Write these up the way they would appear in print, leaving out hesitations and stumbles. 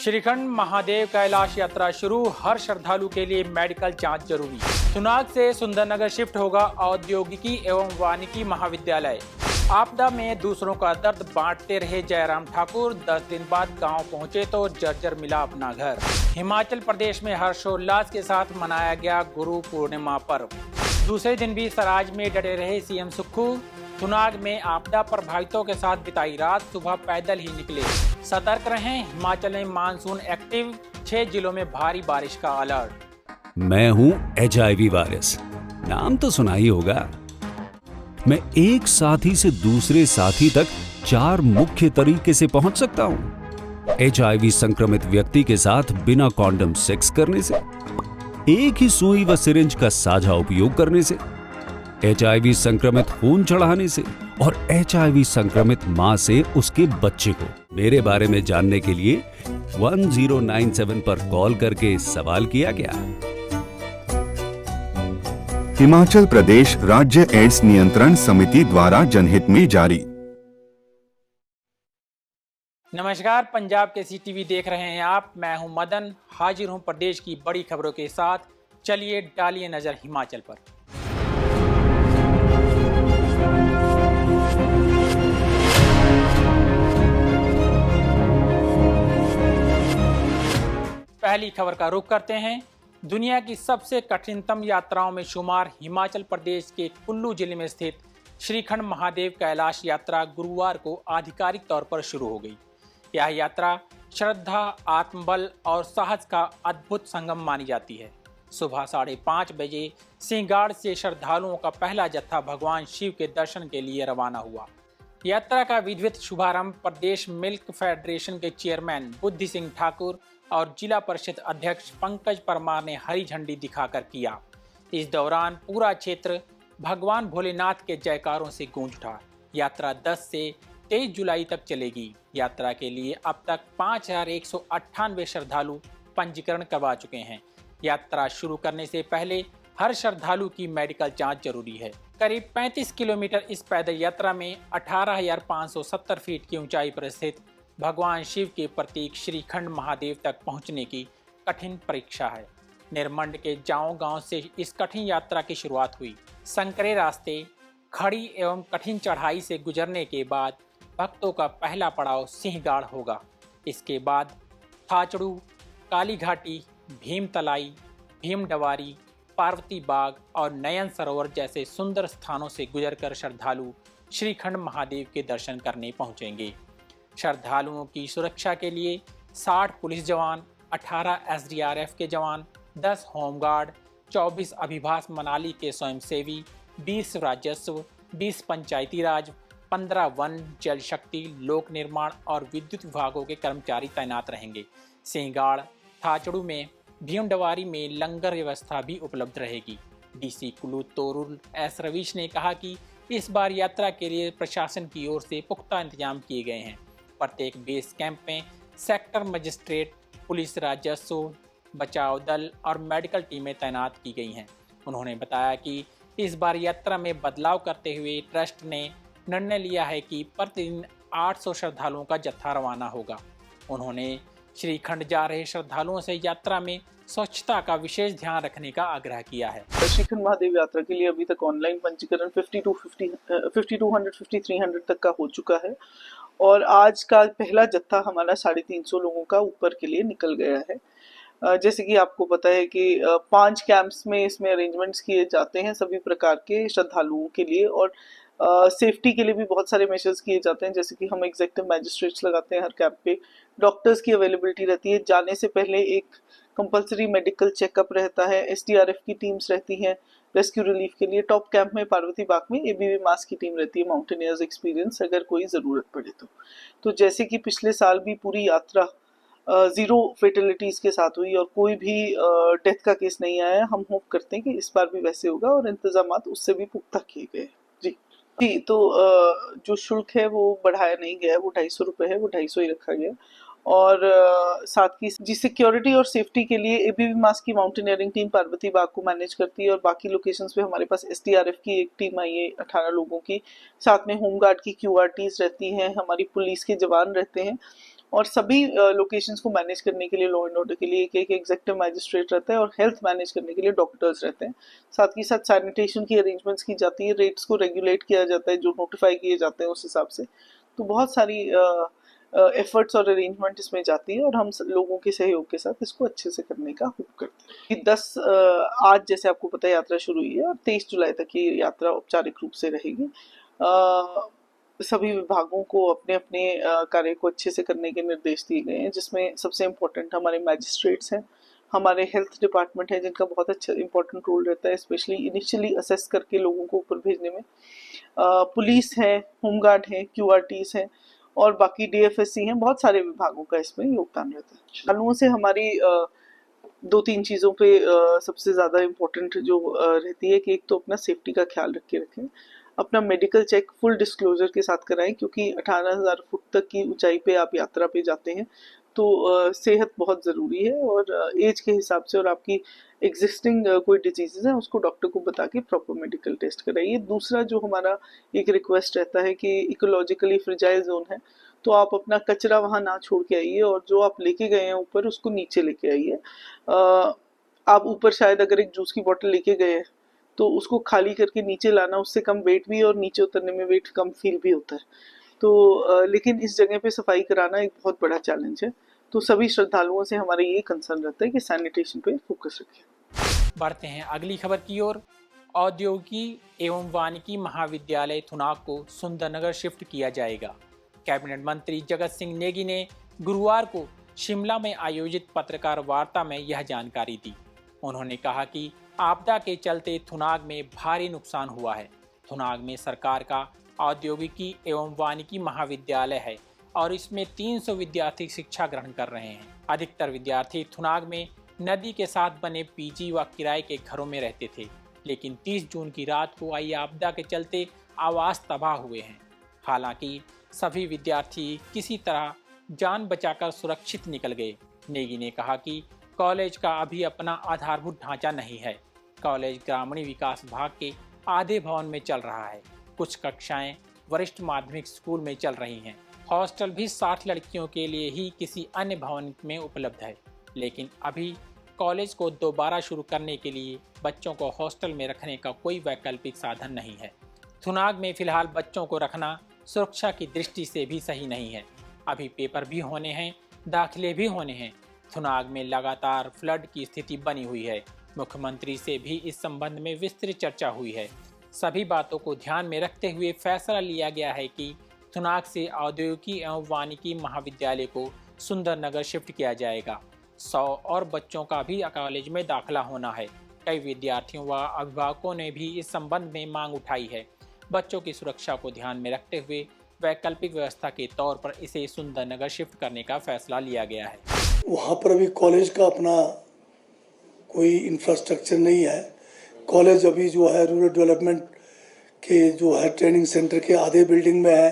श्रीखंड महादेव कैलाश यात्रा शुरू, हर श्रद्धालु के लिए मेडिकल जांच जरूरी। सुनाग से सुंदरनगर शिफ्ट होगा औद्योगिकी एवं वानिकी महाविद्यालय। आपदा में दूसरों का दर्द बांटते रहे जयराम ठाकुर, 10 दिन बाद गांव पहुंचे तो जर्जर मिला अपना घर। हिमाचल प्रदेश में हर्षोल्लास के साथ मनाया गया गुरु पूर्णिमा पर्व। दूसरे दिन भी सराज में डटे रहे सीएम सुक्खू। सुनाग में आपदा प्रभावितों के साथ बिताई रात, सुबह पैदल ही निकले। सतर्क रहें, हिमाचल में मानसून एक्टिव, 6 जिलों में भारी बारिश का अलर्ट। मैं हूं HIV वायरस, नाम तो सुना ही होगा। मैं एक साथी से दूसरे साथी तक 4 मुख्य तरीके से पहुंच सकता हूं। HIV संक्रमित व्यक्ति के साथ बिना कॉन्डम सेक्स करने से, एक ही सुई व सिरिंज का साझा उपयोग करने से, HIV संक्रमित खून चढ़ाने से और HIV संक्रमित मां से उसके बच्चे को। मेरे बारे में जानने के लिए 1097 पर कॉल करके सवाल किया गया। हिमाचल प्रदेश राज्य एड्स नियंत्रण समिति द्वारा जनहित में जारी। नमस्कार, पंजाब के CTV देख रहे हैं आप। मैं हूं मदन, हाजिर हूं प्रदेश की बड़ी खबरों के साथ। चलिए डालिए नजर हिमाचल पर। पहली खबर का रुख करते हैं। दुनिया की सबसे कठिनतम यात्राओं में शुमार हिमाचल प्रदेश के कुल्लू जिले में स्थित श्रीखंड महादेव कैलाश यात्रा गुरुवार को आधिकारिक तौर पर शुरू हो गई। यह यात्रा श्रद्धा, आत्मबल और साहस का अद्भुत संगम मानी जाती है। सुबह 5:30 बजे सिंहगाड़ से श्रद्धालुओं का पहला जत्था भगवान शिव के दर्शन के लिए रवाना हुआ। यात्रा का विधिवत शुभारंभ प्रदेश मिल्क फेडरेशन के चेयरमैन बुद्धि सिंह ठाकुर और जिला परिषद अध्यक्ष पंकज परमार ने हरी झंडी दिखाकर किया। इस दौरान पूरा क्षेत्र भगवान भोलेनाथ के जयकारों से गूंज उठा। यात्रा 10 से 23 जुलाई तक चलेगी। यात्रा के लिए अब तक 5198 श्रद्धालु पंजीकरण करवा चुके हैं। यात्रा शुरू करने से पहले हर श्रद्धालु की मेडिकल जांच जरूरी है। करीब 35 किलोमीटर इस पैदल यात्रा में 18,570 फीट की ऊंचाई पर स्थित भगवान शिव के प्रतीक श्रीखंड महादेव तक पहुंचने की कठिन परीक्षा है। निरमंड के जाओ गांव से इस कठिन यात्रा की शुरुआत हुई। संकरे रास्ते, खड़ी एवं कठिन चढ़ाई से गुजरने के बाद भक्तों का पहला पड़ाव सिंहगाड़ होगा। इसके बाद थाचड़ू, काली घाटी, भीम तलाई, भीम डवारी, पार्वती बाग और नयन सरोवर जैसे सुंदर स्थानों से गुजरकर श्रद्धालु श्रीखंड महादेव के दर्शन करने पहुंचेंगे। श्रद्धालुओं की सुरक्षा के लिए 60 पुलिस जवान, 18 SDRF के जवान, 10 होमगार्ड, 24 अभिभाष मनाली के स्वयंसेवी, 20 राजस्व, 20 पंचायती राज, 15 वन, जल शक्ति, लोक निर्माण और विद्युत विभागों के कर्मचारी तैनात रहेंगे। सिंहगाड़, थाचड़ू में भीमडवारी में लंगर व्यवस्था भी उपलब्ध रहेगी। DC कुल्लू तोरुल S रवीश ने कहा कि इस बार यात्रा के लिए प्रशासन की ओर से पुख्ता इंतजाम किए गए हैं। प्रत्येक बेस कैंप में सेक्टर मजिस्ट्रेट, पुलिस, राजस्व, बचाव दल और मेडिकल टीमें तैनात की गई हैं। उन्होंने बताया कि इस बार यात्रा में बदलाव करते हुए ट्रस्ट ने निर्णय लिया है कि प्रतिदिन 800 श्रद्धालुओं का जत्था रवाना होगा। उन्होंने श्रीखंड जा रहे श्रद्धालुओं से यात्रा में स्वच्छता का विशेष ध्यान रखने का आग्रह किया है। श्रीखंड महादेव यात्रा के लिए अभी तक ऑनलाइन पंजीकरण 5200 300 तक का हो चुका है और आज का पहला जत्था हमारा 350 लोगों का ऊपर के लिए निकल गया है। जैसे कि आपको पता है कि 5 कैंप्स में इसमें अरेंजमेंट्स किए जाते हैं सभी प्रकार के श्रद्धालुओं के लिए और सेफ्टी के लिए भी बहुत सारे मेजर्स किए जाते हैं। जैसे कि हम एग्जीक्यूटिव मैजिस्ट्रेट्स लगाते हैं हर कैंप पे, डॉक्टर्स की अवेलेबिलिटी रहती है, जाने से पहले एक कंपलसरी मेडिकल चेकअप रहता है, SDRF की टीम्स रहती हैं रेस्क्यू रिलीफ के लिए। टॉप कैंप में पार्वती बाग में ABV मास की टीम रहती है, माउंटेनियर्स एक्सपीरियंस, अगर कोई ज़रूरत पड़े तो जैसे कि पिछले साल भी पूरी यात्रा 0 फेटलिटीज़ के साथ हुई और कोई भी डेथ का केस नहीं आया। हम होप करते हैं कि इस बार भी वैसे होगा और इंतजामात उससे भी पुख्ता किए गए। जी, तो जो शुल्क है वो बढ़ाया नहीं गया है, वो 250 रुपये है, वो 250 ही रखा गया। और साथ की जी सिक्योरिटी और सेफ्टी के लिए ABV मास की माउंटेनियरिंग टीम पार्वती बाग को मैनेज करती है और बाकी लोकेशंस पे हमारे पास SDRF की एक टीम आई है 18 लोगों की, साथ में होमगार्ड की QRTs रहती हैं, हमारी पुलिस के जवान रहते हैं और सभी लोकेशंस को मैनेज करने के लिए लॉ एंड ऑर्डर के लिए एक एग्जीक्यूटिव मैजिस्ट्रेट रहता है और हेल्थ मैनेज करने के लिए डॉक्टर्स रहते हैं। साथ ही साथ सैनिटेशन की अरेंजमेंट्स की जाती है, रेट्स को रेगुलेट किया जाता है, जो नोटिफाई किए जाते हैं उस हिसाब से। तो बहुत सारी एफर्ट्स और अरेंजमेंट इसमें जाती है और हम लोगों के सहयोग के साथ इसको अच्छे से करने का होप करते हैं। 10 आज जैसे आपको पता है यात्रा शुरू हुई है और 23 जुलाई तक ये यात्रा औपचारिक रूप से रहेगी। सभी विभागों को अपने अपने कार्य को अच्छे से करने के निर्देश दिए गए हैं, जिसमें सबसे इम्पोर्टेंट हमारे मैजिस्ट्रेट्स हैं, हमारे हेल्थ डिपार्टमेंट है जिनका बहुत अच्छा इंपॉर्टेंट रोल रहता है, स्पेशली इनिशियली असेस करके लोगों को ऊपर भेजने में। पुलिस है, होमगार्ड है, QRTs हैं और बाकी DFSC हैं। बहुत सारे विभागों का इसमें योगदान रहता है। श्रद्धालुओं से हमारी 2-3 चीज़ों पे सबसे ज़्यादा इम्पोर्टेंट जो रहती है कि एक तो अपना सेफ्टी का ख्याल रखें, अपना मेडिकल चेक फुल डिस्क्लोजर के साथ कराएं, क्योंकि 18,000 फुट तक की ऊंचाई पे आप यात्रा पे जाते हैं तो सेहत बहुत ज़रूरी है और एज के हिसाब से और आपकी एग्जिस्टिंग कोई डिजीज़ है उसको डॉक्टर को बता के प्रॉपर मेडिकल टेस्ट कराइए। दूसरा जो हमारा एक रिक्वेस्ट रहता है कि इकोलॉजिकली फ्रेजाइल जोन है तो आप अपना कचरा वहाँ ना छोड़ के आइए और जो आप लेके गए हैं ऊपर उसको नीचे लेके आइए। आप ऊपर शायद अगर एक जूस की बोतल लेके गए हैं तो उसको खाली करके नीचे लाना, उससे कम वेट भी और नीचे उतरने में वेट कम फील भी होता है। तो लेकिन इस जगह पे सफाई कराना एक बहुत बड़ा चैलेंज है। तो सभी श्रद्धालुओं से हमारा ये कंसर्न रहता है कि सैनिटेशन पे फोकस रखें। बढ़ते हैं अगली खबर की ओर। औद्योगिकी एवं वानिकी महाविद्यालय थुनाग को सुंदरनगर शिफ्ट किया जाएगा। कैबिनेट मंत्री जगत सिंह नेगी ने गुरुवार को शिमला में आयोजित पत्रकार वार्ता में यह जानकारी दी। उन्होंने कहा कि आपदा के चलते थुनाग में भारी नुकसान हुआ है। थुनाग में सरकार का औद्योगिकी एवं वानिकी महाविद्यालय है और इसमें 300 विद्यार्थी शिक्षा ग्रहण कर रहे हैं। अधिकतर विद्यार्थी थुनाग में नदी के साथ बने PG व किराए के घरों में रहते थे, लेकिन 30 जून की रात को आई आपदा के चलते आवास तबाह हुए हैं। हालांकि सभी विद्यार्थी किसी तरह जान बचाकर सुरक्षित निकल गए। नेगी ने कहा कि कॉलेज का अभी अपना आधारभूत ढांचा नहीं है। कॉलेज ग्रामीण विकास विभाग के आधे भवन में चल रहा है। कुछ कक्षाएं वरिष्ठ माध्यमिक स्कूल में चल रही हैं। हॉस्टल भी 60 लड़कियों के लिए ही किसी अन्य भवन में उपलब्ध है, लेकिन अभी कॉलेज को दोबारा शुरू करने के लिए बच्चों को हॉस्टल में रखने का कोई वैकल्पिक साधन नहीं है। थुनाग में फिलहाल बच्चों को रखना सुरक्षा की दृष्टि से भी सही नहीं है। अभी पेपर भी होने हैं, दाखिले भी होने हैं। थुनाग में लगातार फ्लड की स्थिति बनी हुई है। मुख्यमंत्री से भी इस संबंध में विस्तृत चर्चा हुई है। सभी बातों को ध्यान में रखते हुए फैसला लिया गया है कि थुनाग से औद्योगिकी एवं वानिकी महाविद्यालय को सुंदरनगर शिफ्ट किया जाएगा। 100 और बच्चों का भी कॉलेज में दाखिला होना है। कई विद्यार्थियों व अभिभावकों ने भी इस संबंध में मांग उठाई है। बच्चों की सुरक्षा को ध्यान में रखते हुए वैकल्पिक व्यवस्था के तौर पर इसे सुंदरनगर शिफ्ट करने का फैसला लिया गया है। वहाँ पर अभी कॉलेज का अपना कोई इंफ्रास्ट्रक्चर नहीं है। कॉलेज अभी जो है रूरल डेवलपमेंट के जो है ट्रेनिंग सेंटर के आधे बिल्डिंग में है।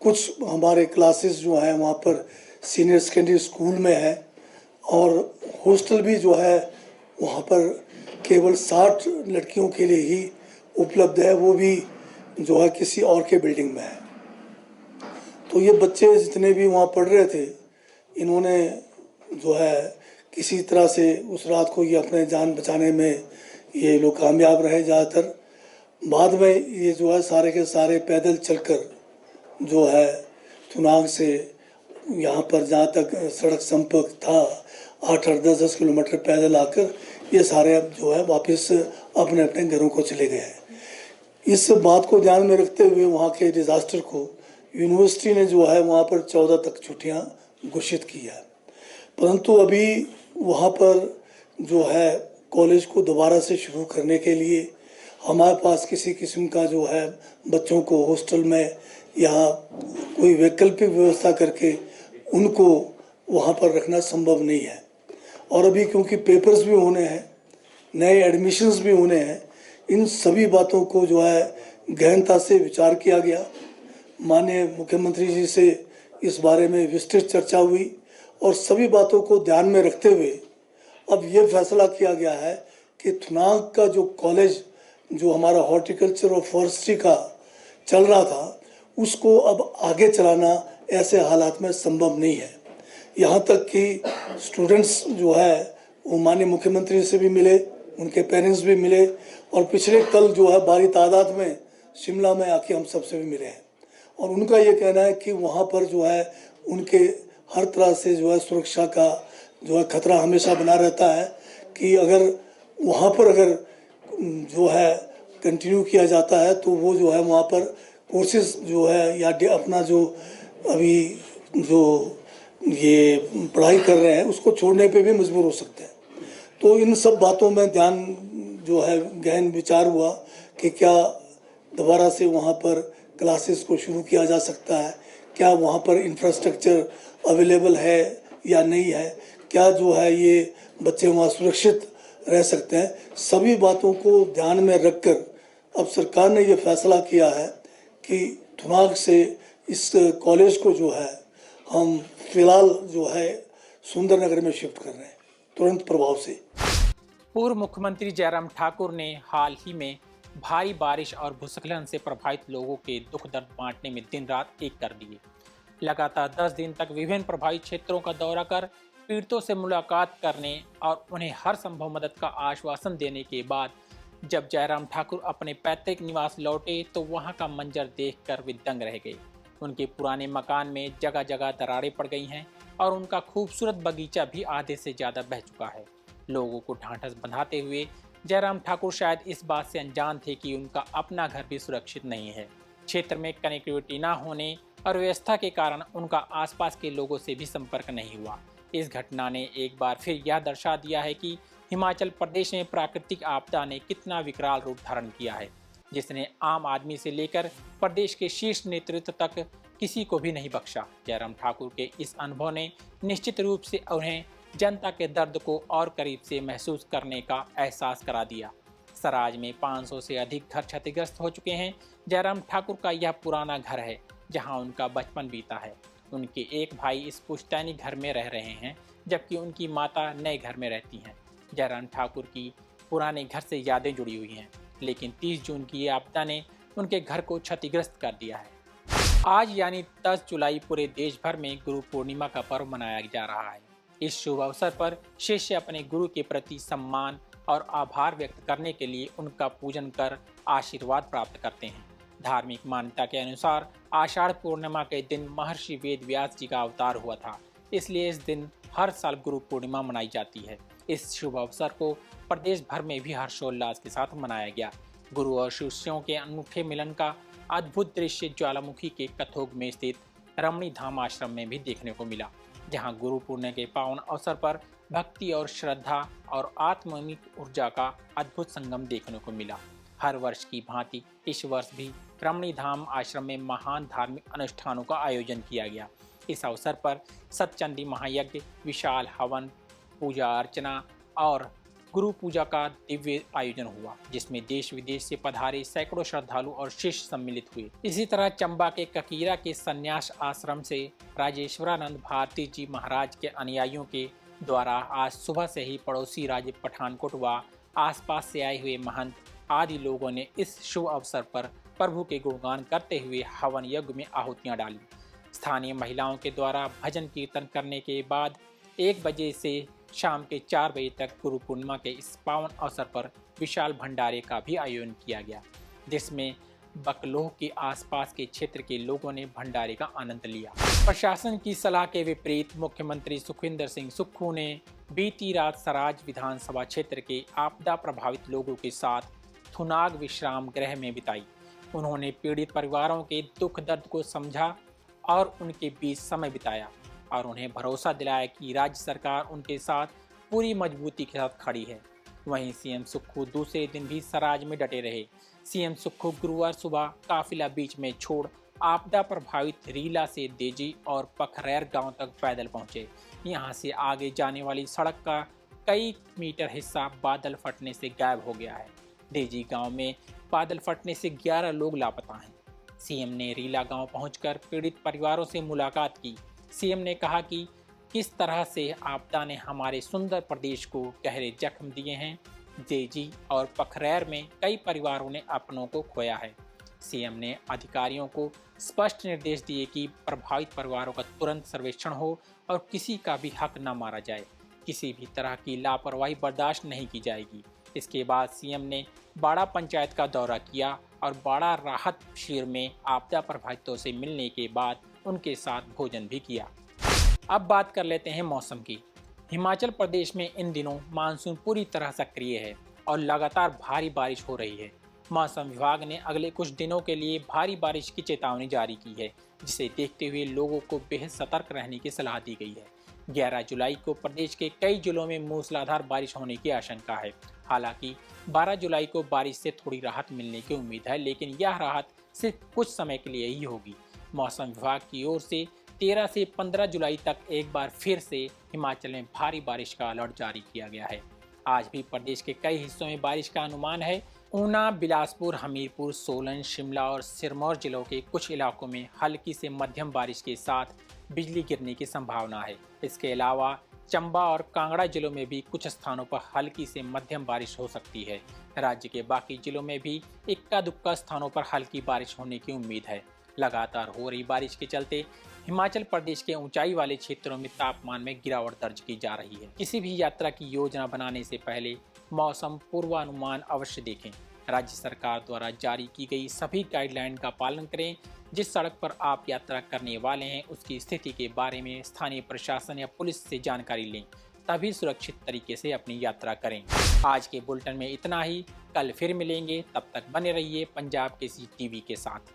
कुछ हमारे क्लासेस जो हैं वहाँ पर सीनियर सेकेंडरी स्कूल में है और हॉस्टल भी जो है वहाँ पर केवल 60 लड़कियों के लिए ही उपलब्ध है, वो भी जो है किसी और के बिल्डिंग में है। तो ये बच्चे जितने भी वहाँ पढ़ रहे थे, इन्होंने जो है किसी तरह से उस रात को ये अपने जान बचाने में ये लोग कामयाब रहे। ज़्यादातर बाद में ये जो है सारे के सारे पैदल चलकर जो है थुनाग से यहाँ पर जहाँ तक सड़क संपर्क था 8-10 किलोमीटर पैदल आकर ये सारे अब जो है वापस अपने अपने घरों को चले गए हैं। इस बात को ध्यान में रखते हुए वहाँ के डिज़ास्टर को यूनिवर्सिटी ने जो है वहाँ पर 14 तक छुट्टियाँ घोषित की है, परंतु अभी वहाँ पर जो है कॉलेज को दोबारा से शुरू करने के लिए हमारे पास किसी किस्म का जो है बच्चों को हॉस्टल में या कोई वैकल्पिक व्यवस्था करके उनको वहाँ पर रखना संभव नहीं है। और अभी क्योंकि पेपर्स भी होने हैं, नए एडमिशन्स भी होने हैं, इन सभी बातों को जो है गहनता से विचार किया गया। माननीय मुख्यमंत्री जी से इस बारे में विस्तृत चर्चा हुई और सभी बातों को ध्यान में रखते हुए अब ये फैसला किया गया है कि थुनाग का जो कॉलेज जो हमारा हॉर्टिकल्चर और फॉरेस्ट्री का चल रहा था उसको अब आगे चलाना ऐसे हालात में संभव नहीं है। यहाँ तक कि स्टूडेंट्स जो है वो माननीय मुख्यमंत्री से भी मिले, उनके पेरेंट्स भी मिले, और पिछले कल जो है भारी तादाद में शिमला में आके हम सबसे भी मिले हैं। और उनका ये कहना है कि वहाँ पर जो है उनके हर तरह से जो है सुरक्षा का जो है खतरा हमेशा बना रहता है, कि अगर वहाँ पर अगर जो है कंटिन्यू किया जाता है तो वो जो है वहाँ पर कोर्सेज जो है या अपना जो अभी जो ये पढ़ाई कर रहे हैं उसको छोड़ने पे भी मजबूर हो सकते हैं। तो इन सब बातों में ध्यान जो है गहन विचार हुआ कि क्या दोबारा से वहाँ पर क्लासेस को शुरू किया जा सकता है, क्या वहाँ पर इंफ्रास्ट्रक्चर अवेलेबल है या नहीं है, क्या जो है ये बच्चे वहाँ सुरक्षित रह सकते हैं। सभी बातों को ध्यान में रखकर अब सरकार ने ये फैसला किया है कि थुनाग से इस कॉलेज को जो है हम फिलहाल जो है सुंदरनगर में शिफ्ट कर रहे हैं तुरंत प्रभाव से। पूर्व मुख्यमंत्री जयराम ठाकुर ने हाल ही में भारी बारिश और भूस्खलन से प्रभावित लोगों के दुख दर्द बांटने में दिन रात एक कर दिए। लगातार 10 दिन तक विभिन्न प्रभावित क्षेत्रों का दौरा कर पीड़ितों से मुलाकात करने और उन्हें हर संभव मदद का आश्वासन देने के बाद जब जयराम ठाकुर अपने पैतृक निवास लौटे तो वहां का मंजर देखकर वे दंग रह गए। उनके पुराने मकान में जगह जगह दरारें पड़ गई हैं और उनका खूबसूरत बगीचा भी आधे से ज़्यादा बह चुका है। लोगों को ढांढस बंधाते हुए जयराम ठाकुर शायद इस बात से अनजान थे कि उनका अपना घर भी सुरक्षित नहीं है। क्षेत्र में कनेक्टिविटी न होने और व्यवस्था के कारण उनका आसपास के लोगों से भी संपर्क नहीं हुआ। इस घटना ने एक बार फिर यह दर्शा दिया है कि हिमाचल प्रदेश में प्राकृतिक आपदा ने कितना विकराल रूप धारण किया है, जिसने आम आदमी से लेकर प्रदेश के शीर्ष नेतृत्व तक किसी को भी नहीं बख्शा। जयराम ठाकुर के इस अनुभव ने निश्चित रूप से उन्हें जनता के दर्द को और करीब से महसूस करने का एहसास करा दिया। सराज में 500 से अधिक घर क्षतिग्रस्त हो चुके हैं। जयराम ठाकुर का यह पुराना घर है जहां उनका बचपन बीता है। उनके एक भाई इस पुश्तैनी घर में रह रहे हैं जबकि उनकी माता नए घर में रहती हैं। जयराम ठाकुर की पुराने घर से यादें जुड़ी हुई हैं, लेकिन 30 जून की ये आपदा ने उनके घर को क्षतिग्रस्त कर दिया है। आज यानी 10 जुलाई पूरे देश भर में गुरु पूर्णिमा का पर्व मनाया जा रहा है। इस शुभ अवसर पर शिष्य अपने गुरु के प्रति सम्मान और आभार व्यक्त करने के लिए उनका पूजन कर आशीर्वाद प्राप्त करते हैं। धार्मिक मान्यता के अनुसार आषाढ़ पूर्णिमा के दिन महर्षि वेद व्यास जी का अवतार हुआ था, इसलिए इस दिन हर साल गुरु पूर्णिमा मनाई जाती है। इस शुभ अवसर को प्रदेश भर में भी हर्षोल्लास के साथ मनाया गया। गुरु और शिष्यों के अनूठे मिलन का अद्भुत दृश्य ज्वालामुखी के कथोग में स्थित रमणी धाम आश्रम में भी देखने को मिला, जहां गुरु पूर्णिमा के पावन अवसर पर भक्ति और श्रद्धा और आत्मिक ऊर्जा का अद्भुत संगम देखने को मिला। हर वर्ष की भांति इस वर्ष भी रमणी धाम आश्रम में महान धार्मिक अनुष्ठानों का आयोजन किया गया। इस अवसर पर सतचंडी महायज्ञ, विशाल हवन, पूजा अर्चना और गुरु पूजा का दिव्य आयोजन हुआ, जिसमें देश विदेश से पधारे सैकड़ों श्रद्धालु और शिष्य सम्मिलित हुए। इसी तरह चंबा के ककीरा के संन्यास आश्रम से राजेश्वरानंद भारती जी महाराज के अनुयायियों के द्वारा आज सुबह से ही पड़ोसी राज्य पठानकोट व आसपास से आए हुए महंत आदि लोगों ने इस शुभ अवसर पर प्रभु के गुणगान करते हुए हवन यज्ञ में आहुतियां डाली। स्थानीय महिलाओं के द्वारा भजन कीर्तन करने के बाद 1 बजे से शाम के 4 बजे तक गुरु पूर्णिमा के इस पावन अवसर पर विशाल भंडारे का भी आयोजन किया गया, जिसमें बकलोह के आसपास के क्षेत्र के लोगों ने भंडारे का आनंद लिया। प्रशासन की सलाह के विपरीत मुख्यमंत्री सुखविंदर सिंह सुक्खू ने बीती रात सराज विधानसभा क्षेत्र के आपदा प्रभावित लोगों के साथ थुनाग विश्राम गृह में बिताई। उन्होंने पीड़ित परिवारों के दुख दर्द को समझा और उनके बीच समय बिताया और उन्हें भरोसा दिलाया कि राज्य सरकार उनके साथ पूरी मजबूती के साथ खड़ी है। वहीं सीएम सुक्खू दूसरे दिन भी सराज में डटे रहे। सीएम सुक्खू गुरुवार सुबह काफिला बीच में छोड़ आपदा प्रभावित रीला से देजी और पखरैर गांव तक पैदल पहुंचे। यहां से आगे जाने वाली सड़क का कई मीटर हिस्सा बादल फटने से गायब हो गया है। देजी गांव में बादल फटने से 11 लोग लापता हैं। सीएम ने रीला गांव पहुंचकर पीड़ित परिवारों से मुलाकात की। सीएम ने कहा कि किस तरह से आपदा ने हमारे सुंदर प्रदेश को गहरे जख्म दिए हैं। देजी और पखरैर में कई परिवारों ने अपनों को खोया है। सीएम ने अधिकारियों को स्पष्ट निर्देश दिए कि प्रभावित परिवारों का तुरंत सर्वेक्षण हो और किसी का भी हक न मारा जाए। किसी भी तरह की लापरवाही बर्दाश्त नहीं की जाएगी। इसके बाद सीएम ने बाड़ा पंचायत का दौरा किया और बाड़ा राहत शिविर में आपदा प्रभावितों से मिलने के बाद उनके साथ भोजन भी किया। अब बात कर लेते हैं मौसम की। हिमाचल प्रदेश में इन दिनों मानसून पूरी तरह सक्रिय है और लगातार भारी बारिश हो रही है। मौसम विभाग ने अगले कुछ दिनों के लिए भारी बारिश की चेतावनी जारी की है, जिसे देखते हुए लोगों को बेहद सतर्क रहने की सलाह दी गई है। 11 जुलाई को प्रदेश के कई जिलों में मूसलाधार बारिश होने की आशंका है। हालांकि 12 जुलाई को बारिश से थोड़ी राहत मिलने की उम्मीद है, लेकिन यह राहत सिर्फ कुछ समय के लिए ही होगी। मौसम विभाग की ओर से 13 से 15 जुलाई तक एक बार फिर से हिमाचल में भारी बारिश का अलर्ट जारी किया गया है। आज भी प्रदेश के कई हिस्सों में बारिश का अनुमान है। ऊना, बिलासपुर, हमीरपुर, सोलन, शिमला और सिरमौर जिलों के कुछ इलाकों में हल्की से मध्यम बारिश के साथ बिजली गिरने की संभावना है। इसके अलावा चंबा और कांगड़ा जिलों में भी कुछ स्थानों पर हल्की से मध्यम बारिश हो सकती है। राज्य के बाकी जिलों में भी इक्का दुक्का स्थानों पर हल्की बारिश होने की उम्मीद है। लगातार हो रही बारिश के चलते हिमाचल प्रदेश के ऊंचाई वाले क्षेत्रों में तापमान में गिरावट दर्ज की जा रही है। किसी भी यात्रा की योजना बनाने से पहले मौसम पूर्वानुमान अवश्य देखें। राज्य सरकार द्वारा जारी की गई सभी गाइडलाइन का पालन करें। जिस सड़क पर आप यात्रा करने वाले हैं उसकी स्थिति के बारे में स्थानीय प्रशासन या पुलिस से जानकारी लें, तभी सुरक्षित तरीके से अपनी यात्रा करें। आज के बुलेटिन में इतना ही। कल फिर मिलेंगे, तब तक बने रहिए पंजाब केसरी टीवी के साथ।